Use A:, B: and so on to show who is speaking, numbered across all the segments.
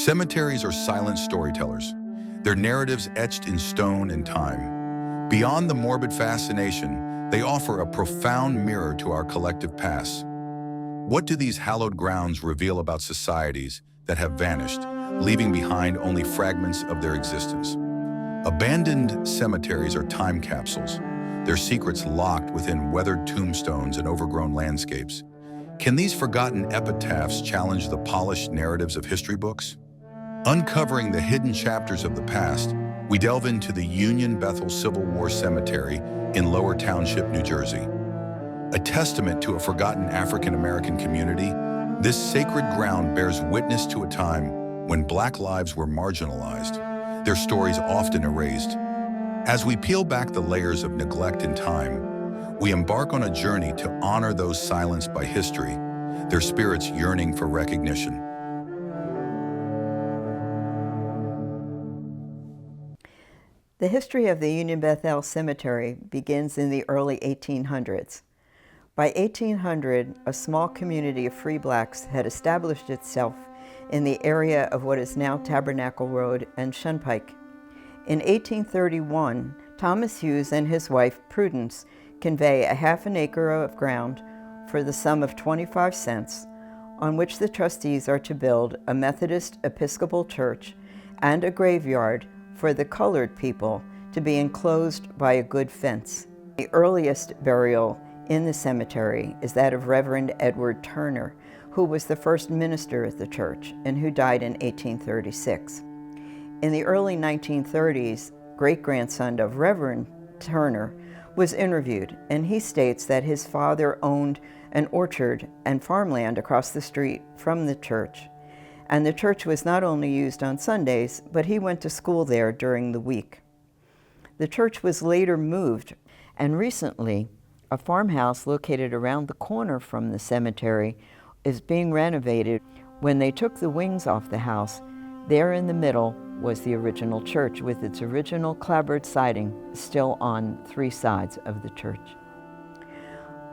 A: Cemeteries are silent storytellers, their narratives etched in stone and time. Beyond the morbid fascination, they offer a profound mirror to our collective past. What do these hallowed grounds reveal about societies that have vanished, leaving behind only fragments of their existence? Abandoned cemeteries are time capsules, their secrets locked within weathered tombstones and overgrown landscapes. Can these forgotten epitaphs challenge the polished narratives of history books? Uncovering the hidden chapters of the past, we delve into the Bethel Civil War Cemetery in Lower Township, New Jersey. A testament to a forgotten African-American community, this sacred ground bears witness to a time when Black lives were marginalized, their stories often erased. As we peel back the layers of neglect and time, we embark on a journey to honor those silenced by history, their spirits yearning for recognition.
B: The history of the Union Bethel Cemetery begins in the early 1800s. By 1800, a small community of free blacks had established itself in the area of what is now Tabernacle Road and Shunpike. In 1831, Thomas Hughes and his wife, Prudence, convey a half an acre of ground for the sum of 25 cents, on which the trustees are to build a Methodist Episcopal church and a graveyard for the colored people to be enclosed by a good fence. The earliest burial in the cemetery is that of Reverend Edward Turner, who was the first minister at the church and who died in 1836. In the early 1930s, great-grandson of Reverend Turner was interviewed, and he states that his father owned an orchard and farmland across the street from the church, and the church was not only used on Sundays, but he went to school there during the week. The church was later moved, and recently, a farmhouse located around the corner from the cemetery is being renovated. When they took the wings off the house, there in the middle was the original church with its original clapboard siding still on 3 sides of the church.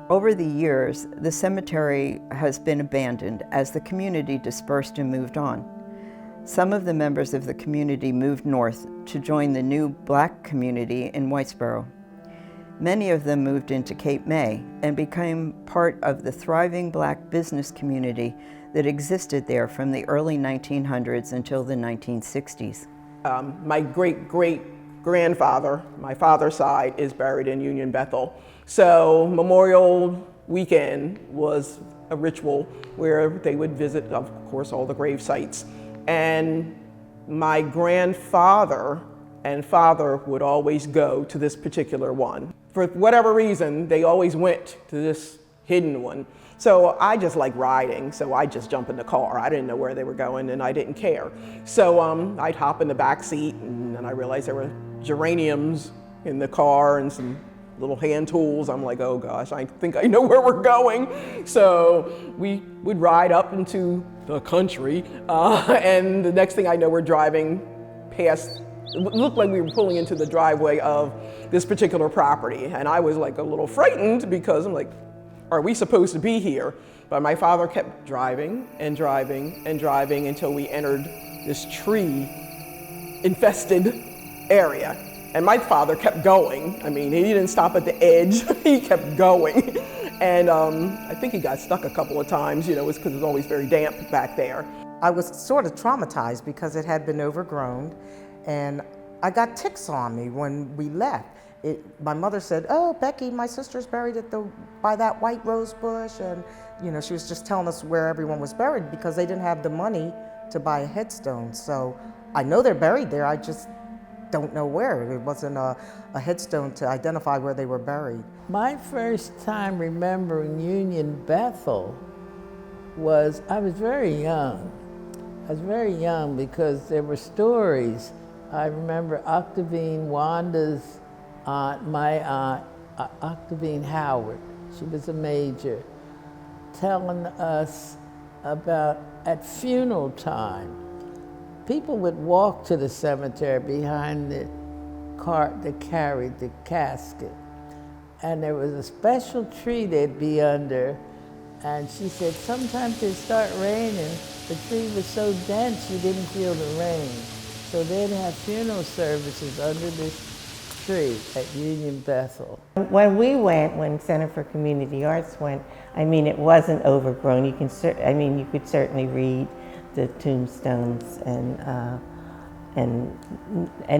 B: Over the years, the cemetery has been abandoned as the community dispersed and moved on. Some of the members of the community moved north to join the new Black community in Whitesboro. Many of them moved into Cape May and became part of the thriving Black business community that existed there from the early 1900s until the 1960s.
C: My great-great-grandfather, my father's side, is buried in Union Bethel. So Memorial Weekend was a ritual where they would visit, of course, all the grave sites. And my grandfather and father would always go to this particular one. For whatever reason, they always went to this hidden one. So I just like riding, so I just jump in the car. I didn't know where they were going and I didn't care. So I'd hop in the back seat and then I realized there were geraniums in the car and some little hand tools. I'm like, oh gosh, I think I know where we're going. So we would ride up into the country and the next thing I know, we're driving past, it looked like we were pulling into the driveway of this particular property. And I was like a little frightened because I'm like, are we supposed to be here? But my father kept driving and driving and driving until we entered this tree-infested area. And my father kept going. I mean, he didn't stop at the edge, he kept going. And I think he got stuck a couple of times, you know, because it was always very damp back there.
D: I was sort of traumatized because it had been overgrown, and I got ticks on me when we left. My mother said, oh, Becky, my sister's buried by that white rose bush. And, you know, she was just telling us where everyone was buried because they didn't have the money to buy a headstone. So I know they're buried there, I just don't know where. It wasn't a headstone to identify where they were buried.
E: My first time remembering Union Bethel was, I was very young. I was very young because there were stories. I remember Octavine, Wanda's aunt, my aunt, Octavine Howard, she was a major, telling us about at funeral time, people would walk to the cemetery behind the cart that carried the casket. And there was a special tree they'd be under, And she said sometimes it'd start raining. The tree was so dense you didn't feel the rain. So they'd have funeral services under this tree at Union Bethel.
F: When we went, when Center for Community Arts went, I mean, it wasn't overgrown. You could certainly read the tombstones and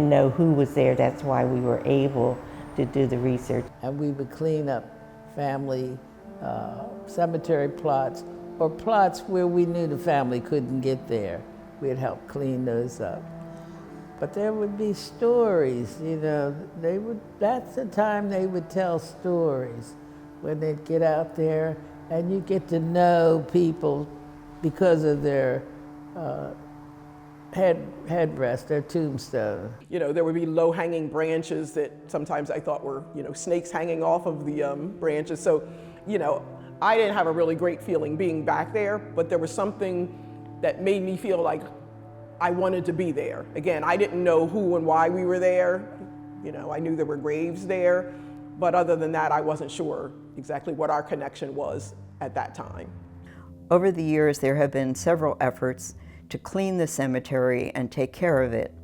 F: know who was there. That's why we were able to do the research.
E: And we would clean up family cemetery plots or plots where we knew the family couldn't get there. We'd help clean those up. But there would be stories, you know, that's the time they would tell stories, when they'd get out there and you get to know people because of their headrest, their tombstone.
C: You know, there would be low-hanging branches that sometimes I thought were, you know, snakes hanging off of the branches. So, you know, I didn't have a really great feeling being back there, but there was something that made me feel like I wanted to be there. Again, I didn't know who and why we were there. You know, I knew there were graves there, but other than that, I wasn't sure exactly what our connection was at that time.
B: Over the years, there have been several efforts to clean the cemetery and take care of it.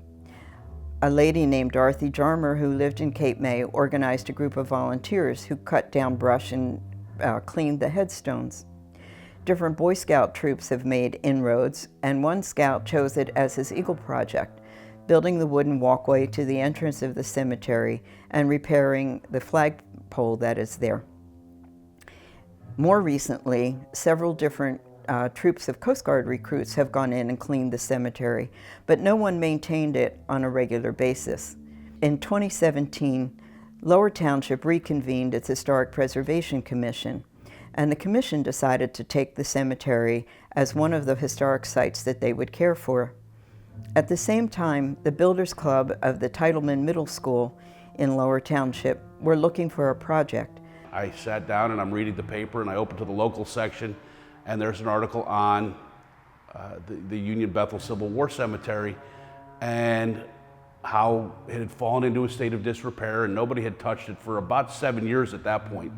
B: A lady named Dorothy Jarmer, who lived in Cape May, organized a group of volunteers who cut down brush and cleaned the headstones. Different Boy Scout troops have made inroads, and one scout chose it as his Eagle project, building the wooden walkway to the entrance of the cemetery and repairing the flagpole that is there. More recently, several different troops of Coast Guard recruits have gone in and cleaned the cemetery, but no one maintained it on a regular basis. In 2017, Lower Township reconvened its Historic Preservation Commission, and the commission decided to take the cemetery as one of the historic sites that they would care for. At the same time, the Builders Club of the Titleman Middle School in Lower Township were looking for a project.
G: I sat down and I'm reading the paper and I opened to the local section and there's an article on the Union Bethel Civil War Cemetery and how it had fallen into a state of disrepair and nobody had touched it for about 7 years at that point.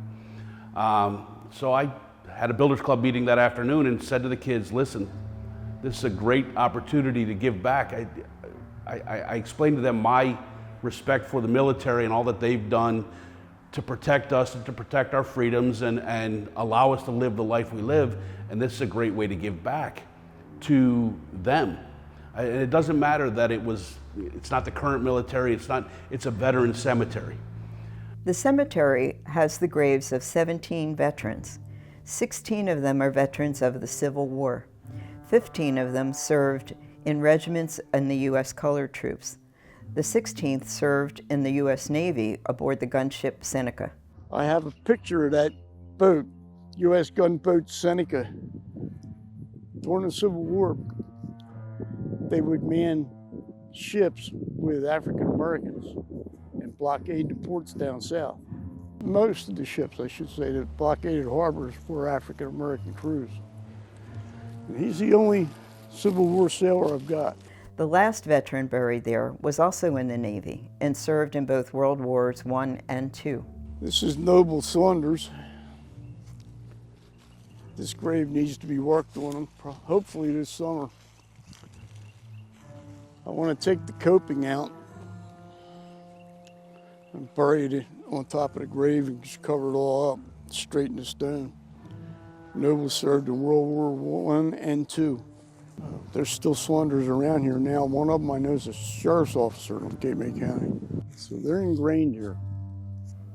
G: So I had a Builders Club meeting that afternoon and said to the kids, listen, this is a great opportunity to give back. I explained to them my respect for the military and all that they've done to protect us and to protect our freedoms and allow us to live the life we live. And this is a great way to give back to them. And it doesn't matter that it's not the current military, it's a veteran cemetery.
B: The cemetery has the graves of 17 veterans. 16 of them are veterans of the Civil War. 15 of them served in regiments in the U.S. Colored Troops. The 16th served in the U.S. Navy aboard the gunship Seneca.
H: I have a picture of that boat, U.S. gunboat Seneca. During the Civil War, they would man ships with African Americans and blockade the ports down south. Most of the ships, I should say, that blockaded harbors were African American crews. And he's the only Civil War sailor I've got.
B: The last veteran buried there was also in the Navy and served in both World Wars I and II.
H: This is Noble Saunders. This grave needs to be worked on, hopefully this summer. I want to take the coping out and bury it on top of the grave and just cover it all up, straighten the stone. Noble served in World War I and II. There's still Saunders around here now. One of them I know is a sheriff's officer in Cape May County. So they're ingrained here.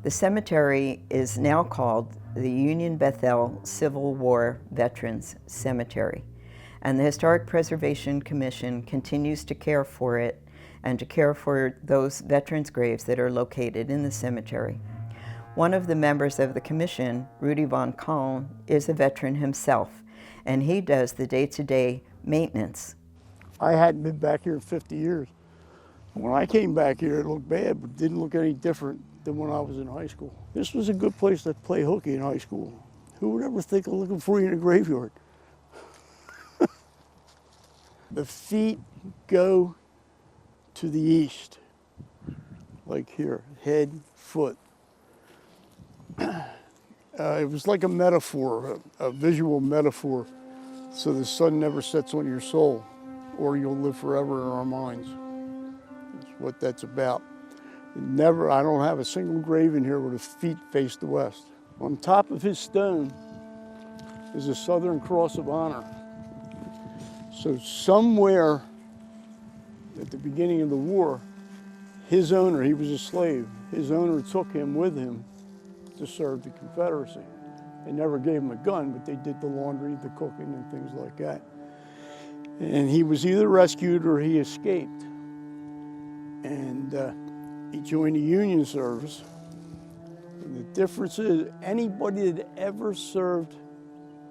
B: The cemetery is now called the Union Bethel Civil War Veterans Cemetery, and the Historic Preservation Commission continues to care for it and to care for those veterans' graves that are located in the cemetery. One of the members of the commission, Rudy Von Kalm, is a veteran himself, and he does the day-to-day maintenance.
H: I hadn't been back here in 50 years. When I came back here, it looked bad, but didn't look any different than when I was in high school. This was a good place to play hooky in high school. Who would ever think of looking for you in a graveyard? The feet go to the east, like here, head, foot. It was like a metaphor, a visual metaphor, so the sun never sets on your soul, or you'll live forever in our minds. That's what that's about. Never, I don't have a single grave in here where the feet face the west. On top of his stone is a Southern Cross of Honor. So somewhere at the beginning of the war, his owner, he was a slave, his owner took him with him to serve the Confederacy. They never gave him a gun, but they did the laundry, the cooking, and things like that. And he was either rescued or he escaped. And he joined the Union service. And the difference is anybody that ever served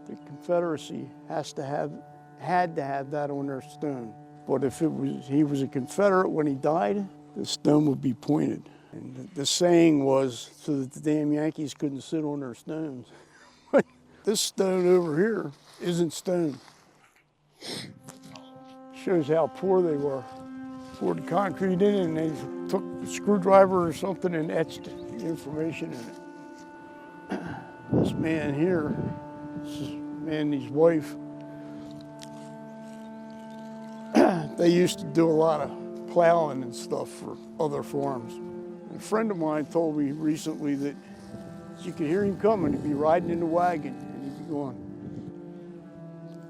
H: the Confederacy had to have that on their stone. But if he was a Confederate when he died, the stone would be pointed. And the saying was so that the damn Yankees couldn't sit on their stones. But this stone over here isn't stone. Shows how poor they were. Poured the concrete in and they took a screwdriver or something and etched the information in it. This man here, this man and his wife, they used to do a lot of plowing and stuff for other farms. A friend of mine told me recently that you could hear him coming. He'd be riding in the wagon and he'd be going,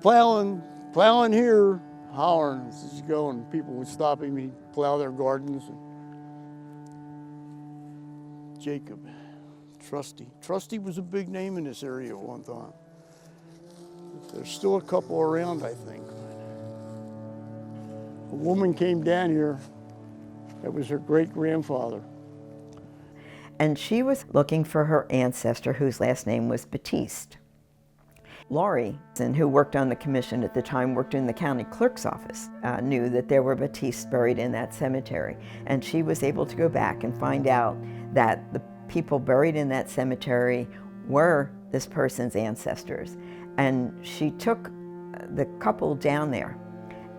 H: plowing here, hollering as he's going. People would stop him, he'd plow their gardens. Jacob, Trusty. Trusty was a big name in this area at one time. There's still a couple around, I think. A woman came down here, that was her great-grandfather.
B: And she was looking for her ancestor, whose last name was Batiste. Laurie, who worked on the commission at the time, worked in the county clerk's office, knew that there were Batistes buried in that cemetery. And she was able to go back and find out that the people buried in that cemetery were this person's ancestors. And she took the couple down there,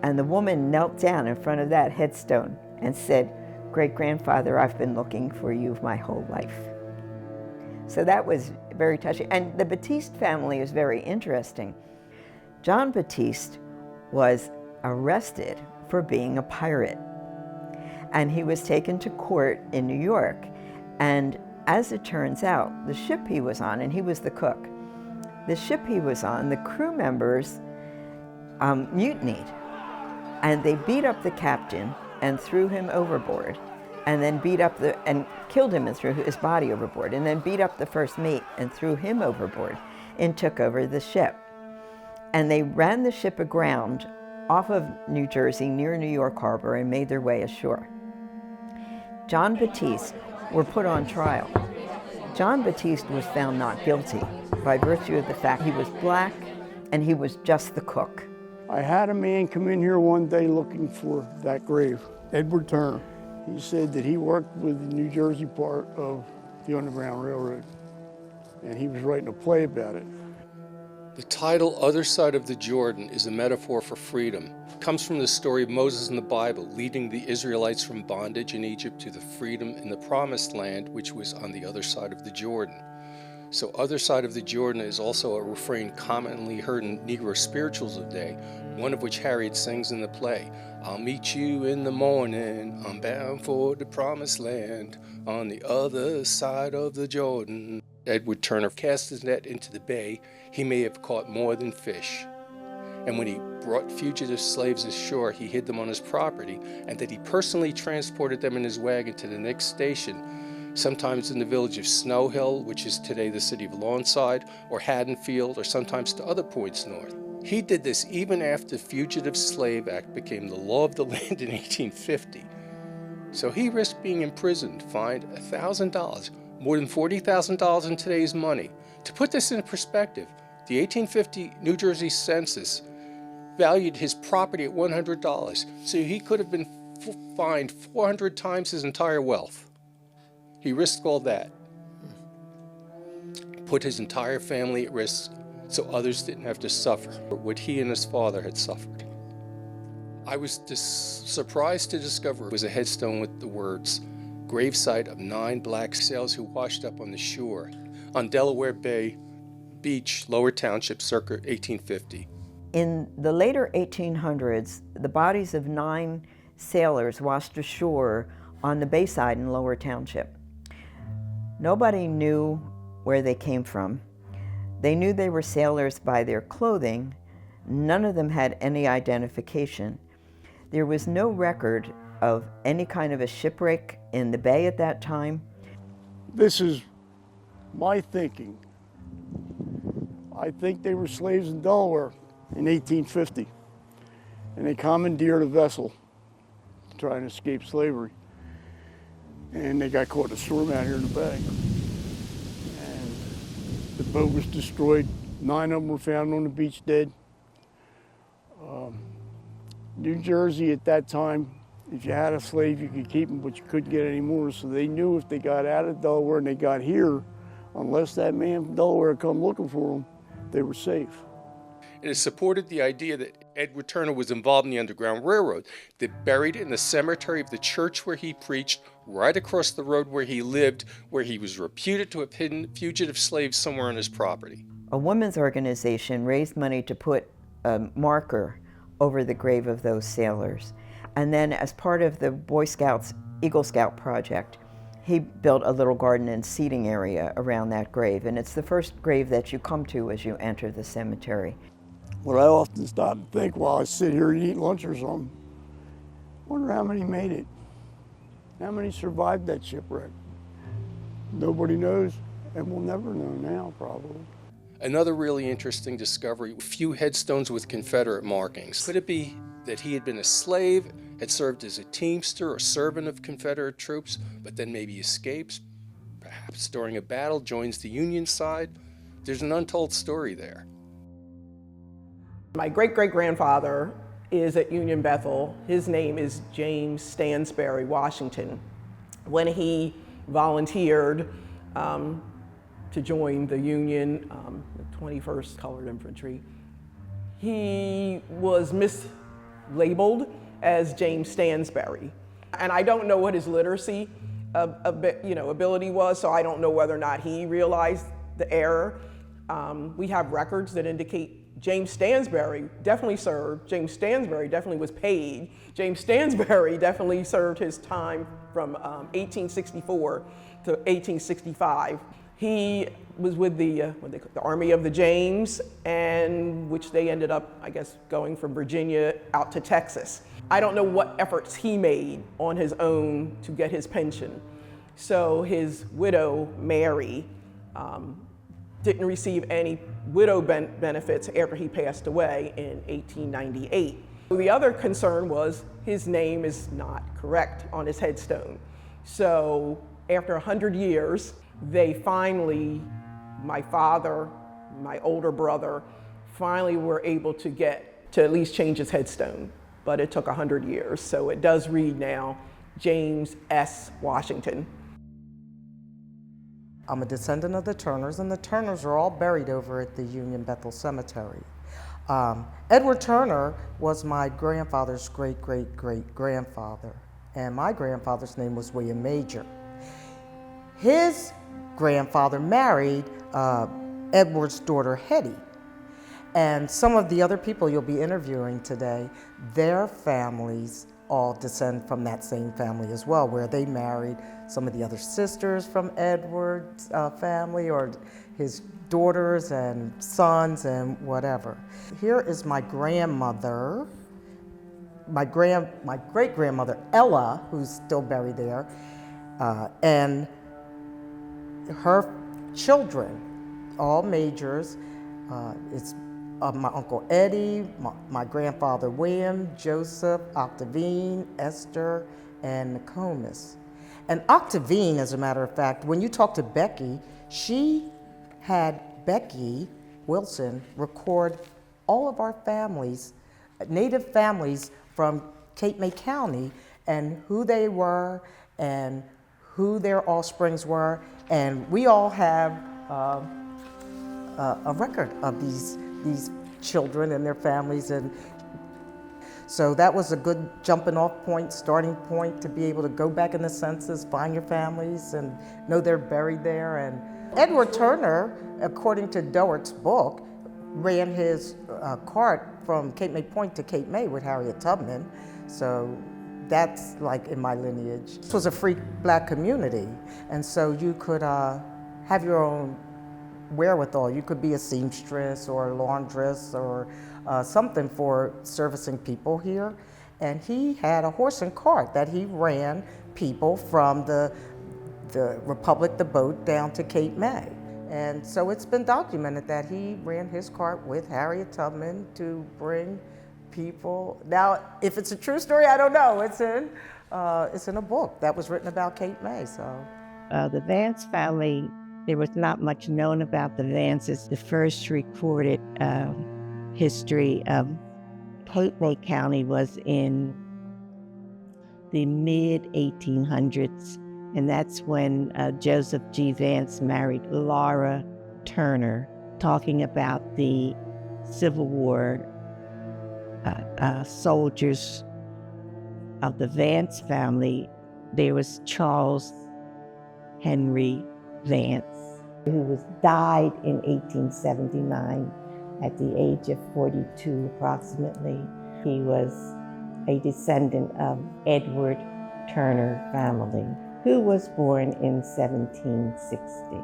B: and the woman knelt down in front of that headstone and said, "Great-grandfather, I've been looking for you my whole life." So that was very touching. And the Batiste family is very interesting. John Batiste was arrested for being a pirate. And he was taken to court in New York. And as it turns out, the ship he was on, and he was the cook, the ship he was on, the crew members mutinied. And they beat up the captain and threw him overboard, and then and killed him and threw his body overboard, and then beat up the first mate and threw him overboard and took over the ship. And they ran the ship aground off of New Jersey near New York Harbor and made their way ashore. John Batiste were put on trial. John Batiste was found not guilty by virtue of the fact he was black and he was just the cook.
H: I had a man come in here one day looking for that grave, Edward Turner. He said that he worked with the New Jersey part of the Underground Railroad, and he was writing a play about it.
I: The title, Other Side of the Jordan, is a metaphor for freedom. It comes from the story of Moses in the Bible, leading the Israelites from bondage in Egypt to the freedom in the Promised Land, which was on the other side of the Jordan. So Other Side of the Jordan is also a refrain commonly heard in Negro spirituals of the day, one of which Harriet sings in the play. I'll meet you in the morning, I'm bound for the Promised Land, on the other side of the Jordan. Edward Turner cast his net into the bay. He may have caught more than fish. And when he brought fugitive slaves ashore, he hid them on his property, and that he personally transported them in his wagon to the next station, sometimes in the village of Snow Hill, which is today the city of Lawnside, or Haddonfield, or sometimes to other points north. He did this even after the Fugitive Slave Act became the law of the land in 1850. So he risked being imprisoned, fined $1,000, more than $40,000 in today's money. To put this in perspective, the 1850 New Jersey census valued his property at $100, so he could have been fined 400 times his entire wealth. He risked all that, put his entire family at risk so others didn't have to suffer what he and his father had suffered. I was surprised to discover it was a headstone with the words, gravesite of 9 black sailors who washed up on the shore. on Delaware Bay Beach, Lower Township, circa 1850.
B: In the later 1800s, the bodies of 9 sailors washed ashore on the bayside in Lower Township. Nobody knew where they came from. They knew they were sailors by their clothing. None of them had any identification. There was no record of any kind of a shipwreck in the bay at that time.
H: This is my thinking. I think they were slaves in Delaware in 1850, and they commandeered a vessel trying to escape slavery. And they got caught in a storm out here in the bay. And the boat was destroyed. 9 of them were found on the beach dead. New Jersey at that time, if you had a slave, you could keep him, but you couldn't get any more. So they knew if they got out of Delaware and they got here, unless that man from Delaware come looking for them, they were safe.
I: It has supported the idea that Edward Turner was involved in the Underground Railroad. They're buried in the cemetery of the church where he preached, right across the road where he lived, where he was reputed to have hidden fugitive slaves somewhere on his property.
B: A women's organization raised money to put a marker over the grave of those sailors. And then as part of the Boy Scouts Eagle Scout project, he built a little garden and seating area around that grave. And it's the first grave that you come to as you enter the cemetery.
H: What I often stop and think while I sit here and eat lunch or something, wonder how many made it? How many survived that shipwreck? Nobody knows, and we'll never know now, probably.
I: Another really interesting discovery, a few headstones with Confederate markings. Could it be that he had been a slave, had served as a teamster or servant of Confederate troops, but then maybe escapes, perhaps during a battle, joins the Union side? There's an untold story there.
C: My great-great-grandfather is at Union Bethel. His name is James Stansbury Washington. When he volunteered to join the Union, the 21st Colored Infantry, he was mislabeled as James Stansbury. And I don't know what his literacy ability was, so I don't know whether or not he realized the error. We have records that indicate James Stansbury definitely served. James Stansbury definitely was paid. James Stansbury definitely served his time from 1864 to 1865. He was with the Army of the James, and which they ended up, I guess, going from Virginia out to Texas. I don't know what efforts he made on his own to get his pension. So his widow, Mary, didn't receive any widow benefits after he passed away in 1898. The other concern was his name is not correct on his headstone. So after 100 years, they finally, my father, my older brother, finally were able to get to at least change his headstone. But it took 100 years. So it does read now, James S. Washington.
D: I'm a descendant of the Turners, and the Turners are all buried over at the Union Bethel Cemetery. Edward Turner was my grandfather's great-great-great-grandfather, and my grandfather's name was William Major. His grandfather married Edward's daughter, Hetty, and some of the other people you'll be interviewing today, their families all descend from that same family as well, where they married some of the other sisters from Edward's family, or his daughters and sons and whatever. Here is my grandmother, my great-grandmother Ella, who's still buried there, and her children, all majors. It's my Uncle Eddie, my grandfather William, Joseph, Octavine, Esther, and Nokomis. And Octavine, as a matter of fact, when you talk to Becky, she had Becky Wilson record all of our families, native families from Cape May County, and who they were and who their offsprings were. And we all have a record of these children and their families, and so that was a good jumping off point, starting point to be able to go back in the census, find your families, and know they're buried there. And Edward Turner, according to Doert's book, ran his cart from Cape May Point to Cape May with Harriet Tubman. So that's like in my lineage. This was a free black community, and so you could have your own wherewithal. You could be a seamstress or a laundress or something for servicing people here. And he had a horse and cart that he ran people from the Republic, the boat, down to Cape May. And so it's been documented that he ran his cart with Harriet Tubman to bring people. Now, if it's a true story, I don't know. It's in a book that was written about Cape May. So,
F: The Vance family, there was not much known about the Vances. The first recorded history of Cape May County was in the mid-1800s, and that's when Joseph G. Vance married Laura Turner, talking about the Civil War soldiers of the Vance family. There was Charles Henry Vance, who died in 1879 at the age of 42 approximately. He was a descendant of Edward Turner family, who was born in 1760.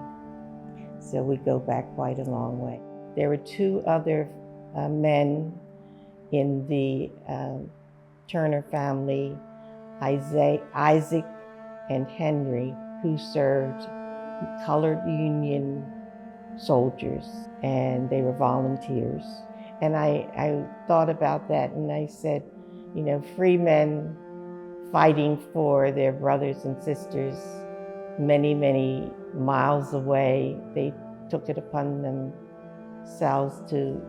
F: So we go back quite a long way. There were two other men in the Turner family, Isaac and Henry, who served colored Union soldiers, and they were volunteers. And I thought about that, and I said, you know, free men fighting for their brothers and sisters many, many miles away. They took it upon themselves to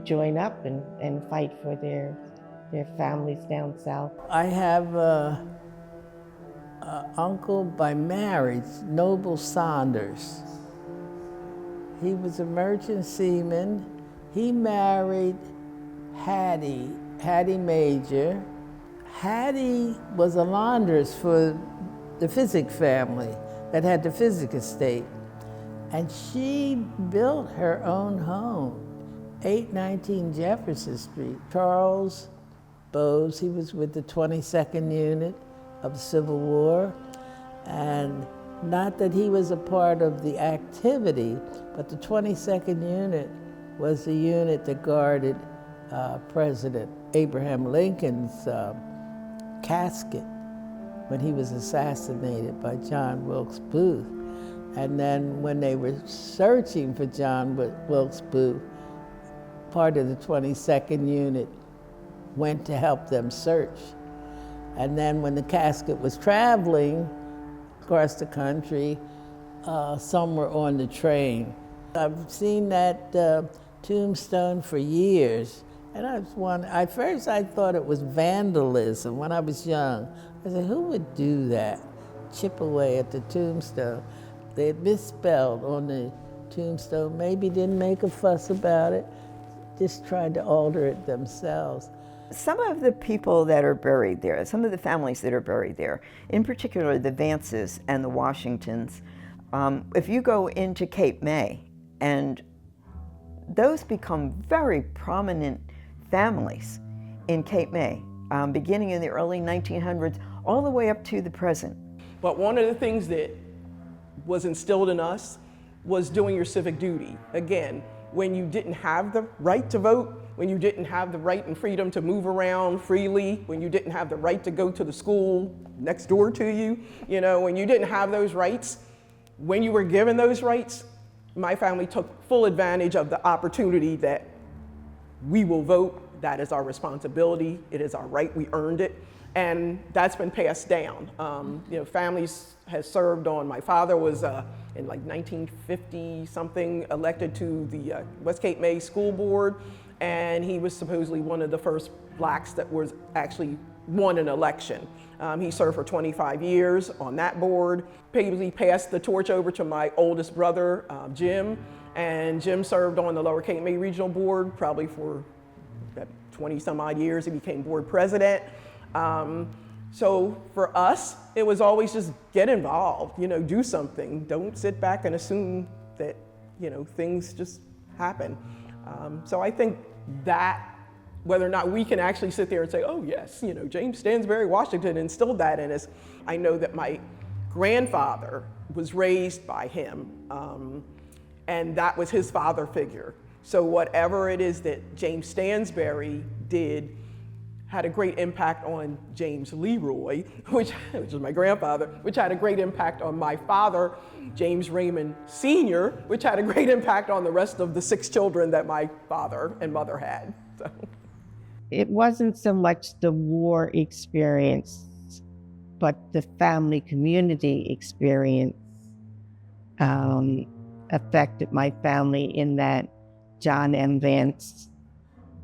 F: join up and fight for their families down south.
E: I have an uncle by marriage, Noble Saunders. He was a merchant seaman. He married Hattie Major. Hattie was a laundress for the Physick family that had the Physick estate. And she built her own home, 819 Jefferson Street. Charles Bowes, he was with the 22nd Unit of the Civil War. And not that he was a part of the activity, but the 22nd Unit was the unit that guarded President Abraham Lincoln's casket when he was assassinated by John Wilkes Booth. And then when they were searching for John Wilkes Booth, part of the 22nd Unit went to help them search. And then when the casket was traveling across the country, some were on the train. I've seen that tombstone for years. And at first I thought it was vandalism when I was young. I said, who would do that? Chip away at the tombstone. They had misspelled on the tombstone, maybe didn't make a fuss about it, just tried to alter it themselves.
B: Some of the people that are buried there, some of the families that are buried there, in particular the Vances and the Washingtons, if you go into Cape May, and those become very prominent families in Cape May, beginning in the early 1900s, all the way up to the present.
C: But one of the things that was instilled in us was doing your civic duty. Again, when you didn't have the right to vote, when you didn't have the right and freedom to move around freely, when you didn't have the right to go to the school next door to you, when you didn't have those rights, when you were given those rights, my family took full advantage of the opportunity that we will vote. That is our responsibility. It is our right. We earned it. And that's been passed down. Families has served on. My father was in like 1950 something elected to the West Cape May School Board, and he was supposedly one of the first blacks that was actually won an election. He served for 25 years on that board. He passed the torch over to my oldest brother, Jim, and Jim served on the Lower Cape May Regional Board probably for 20 some odd years. He became board president. So for us, it was always just get involved, do something. Don't sit back and assume that, things just happen. So I think that, whether or not we can actually sit there and say, oh yes, James Stansbury Washington instilled that in us. I know that my grandfather was raised by him, and that was his father figure. So whatever it is that James Stansbury did had a great impact on James Leroy, which is my grandfather, which had a great impact on my father, James Raymond Sr., which had a great impact on the rest of the 6 children that my father and mother had. So.
F: It wasn't so much the war experience, but the family community experience affected my family in that John M. Vance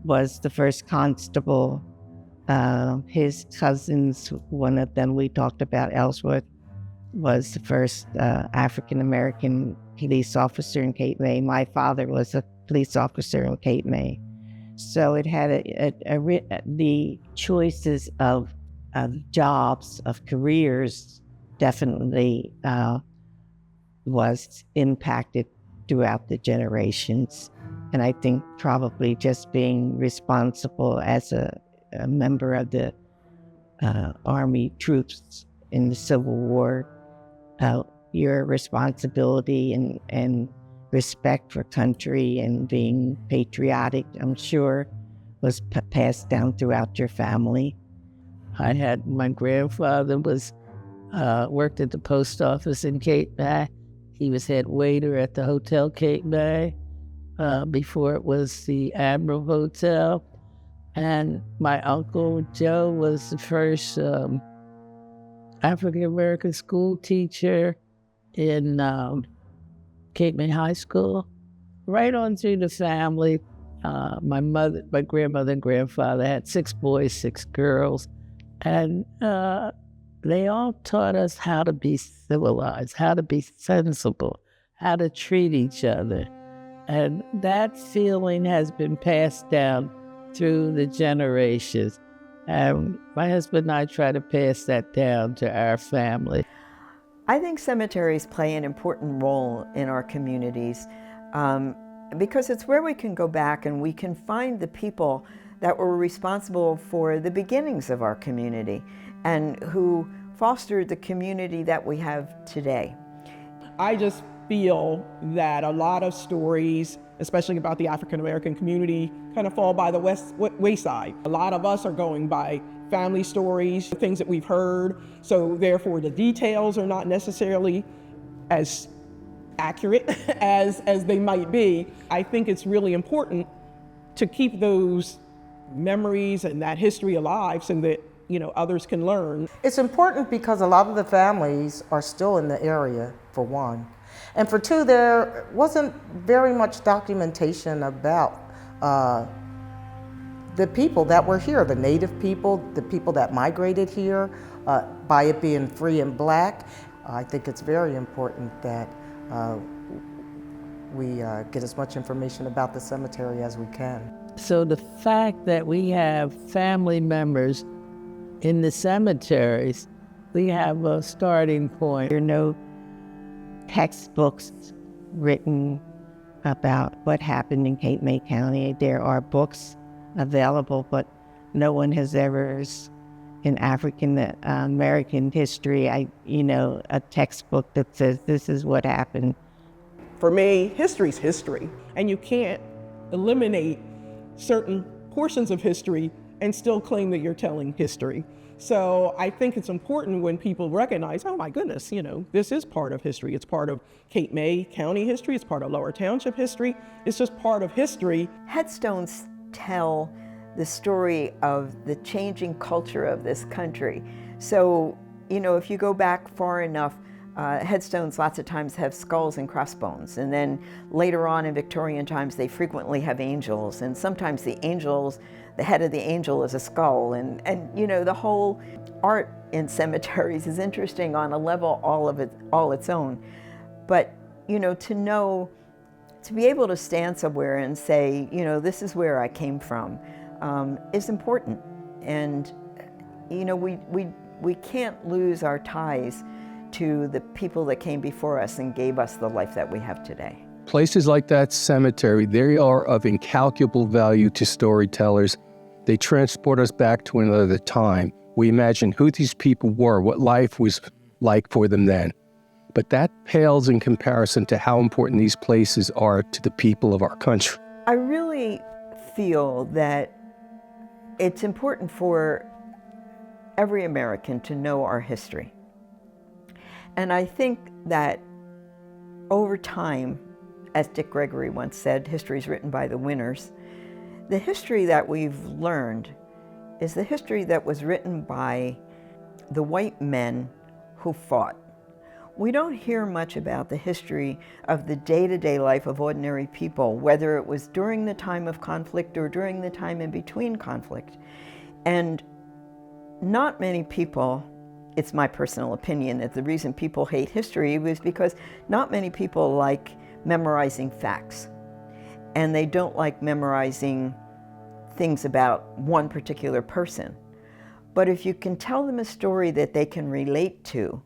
F: was the first constable. His cousins, one of them we talked about, Ellsworth, was the first African-American police officer in Cape May. My father was a police officer in Cape May. So it had the choices of jobs, of careers, definitely was impacted throughout the generations. And I think probably just being responsible as a member of the Army troops in the Civil War, your responsibility and respect for country and being patriotic, I'm sure, was passed down throughout your family.
E: I had my grandfather worked at the post office in Cape May. He was head waiter at the Hotel Cape May before it was the Admiral Hotel. And my Uncle Joe was the first African-American school teacher in Cape May High School. Right on through the family, my grandmother and grandfather had 6 boys, 6 girls. And they all taught us how to be civilized, how to be sensible, how to treat each other. And that feeling has been passed down through the generations. And my husband and I try to pass that down to our family.
B: I think cemeteries play an important role in our communities because it's where we can go back and we can find the people that were responsible for the beginnings of our community and who fostered the community that we have today.
C: I just feel that a lot of stories, especially about the African American community, kind of fall by the wayside. A lot of us are going by family stories, things that we've heard, so therefore the details are not necessarily as accurate as they might be. I think it's really important to keep those memories and that history alive so that others can learn.
D: It's important because a lot of the families are still in the area, for one. And for two, there wasn't very much documentation about the people that were here, the native people, the people that migrated here, by it being free and black. I think it's very important that we get as much information about the cemetery as we can.
E: So the fact that we have family members in the cemeteries, we have a starting point.
F: There are no textbooks written about what happened in Cape May County. There are books available, but no one has ever, in African American history, a textbook that says this is what happened.
C: For me, history's history, and you can't eliminate certain portions of history and still claim that you're telling history. So I think it's important when people recognize, oh my goodness, this is part of history. It's part of Cape May County history. It's part of Lower Township history. It's just part of history.
B: Headstones tell the story of the changing culture of this country. So, if you go back far enough, headstones lots of times have skulls and crossbones. And then later on in Victorian times, they frequently have angels. And sometimes the head of the angel is a skull. And the whole art in cemeteries is interesting on a level all its own. But, to be able to stand somewhere and say, this is where I came from, is important. And, we can't lose our ties to the people that came before us and gave us the life that we have today.
I: Places like that cemetery, they are of incalculable value to storytellers. They transport us back to another time. We imagine who these people were, what life was like for them then. But that pales in comparison to how important these places are to the people of our country.
B: I really feel that it's important for every American to know our history. And I think that over time, as Dick Gregory once said, history is written by the winners. The history that we've learned is the history that was written by the white men who fought. We don't hear much about the history of the day-to-day life of ordinary people, whether it was during the time of conflict or during the time in between conflict. And not many people, it's my personal opinion, that the reason people hate history was because not many people like memorizing facts. And they don't like memorizing things about one particular person. But if you can tell them a story that they can relate to,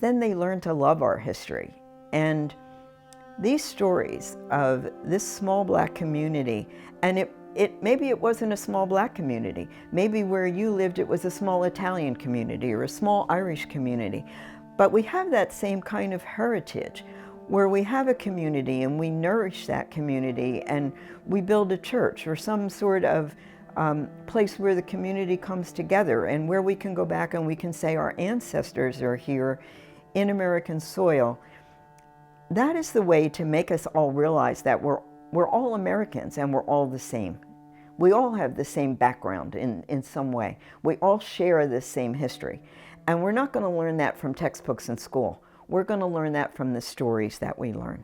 B: then they learn to love our history. And these stories of this small Black community, and maybe it wasn't a small Black community. Maybe where you lived it was a small Italian community or a small Irish community. But we have that same kind of heritage where we have a community and we nourish that community and we build a church or some sort of place where the community comes together and where we can go back and we can say our ancestors are here in American soil. That is the way to make us all realize that we're all Americans and we're all the same. We all have the same background in some way. We all share the same history. And we're not going to learn that from textbooks in school. We're going to learn that from the stories that we learn.